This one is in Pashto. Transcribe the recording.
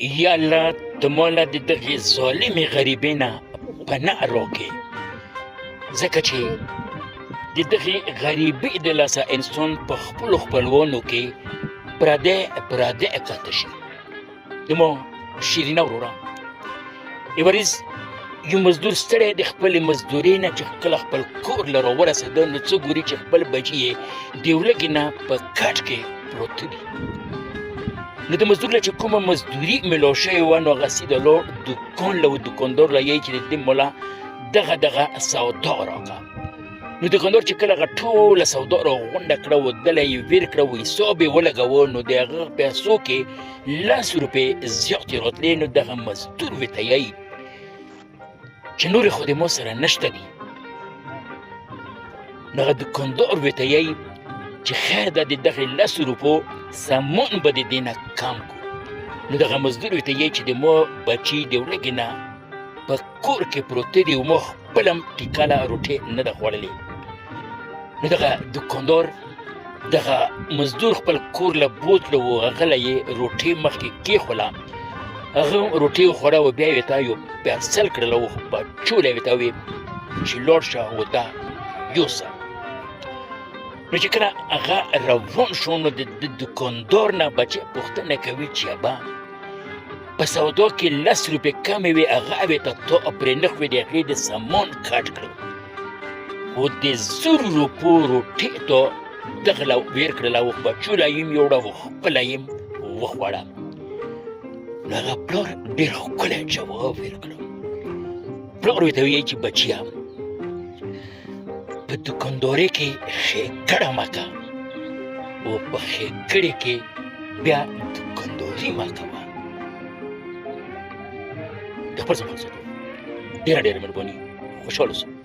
یا الله ته مولا د دغې ظالمې غریبۍ نه پناه راکړې، ځکه چې د دغې غریبۍ د لاسه انسان په خپلو خپلوانو کې پردی کاته شي. زما شیرینه وروره، یو ورځ یو مزدور ستړی د خپلې مزدورۍ نه چې کله خپل کور له راورسېده، نو څه ګوري چې خپل بچي یې د ولږې نه په کټ کې پروت دي. نو د مزدور له چې کومه مزدوري میلاو شوې وه، نو هغه سیده لاړ دوکان له و دوکاندار له یې چې د دې مولا دغه سودا راکړه. نو دوکاندار چې کله هغه ټوله سودا راغونډه کړه، و دله یې ویر کړه، و حساب یې ولګاوه، نو د هغه پیسو کې 10 روپۍ زیاتې راتلې. نو دغه مزدور ورته یایي چې نورې خو د ما سره نشته دي. نو هغه دوکاندار ورته یایي چې خیر ده د دغې 10 روپو سامان به د دې نه کم کړو. نو دغه مزدور ورته یایي چې د ما بچي د ولږې نه په کور کې پروته دي او ما خپله هم ټیکله روټۍ نه ده خوړلې. نو دغه دوکاندار دغه مزدور خپل کور له بوتله و، هغه له یې روټۍ مخکې کېښوله، هغه روټۍ وخوړه و بیا یې ورته یو پارسل کړله و بچو له یې ورته وویل چې لاړ شه و دا یوسه. نو چې کله هغه روان شو، نو د دوکاندار نه بچی پوښتنه کوي چې ابا په سودا کې 10 روپۍ کمې وې، هغه ورته تا پرې نه ښوې، د هغې د سامان کټ کړو و د 100 روپو روټۍ ته دغه له ویر کړله و بچو له یې یوړه و خپله یې وخوړه. نو هغه پلار ډېر ښکلی جواب ورکړو. پلار ورته وایي چې بچیه په دوکاندارۍ کې ښېګړه مه کوه او په ښېګړې کې بیا دوکانداري مه کوه. د خپل ځان خلاصېدو ډېره مهرباني، خوشحاله اوسه.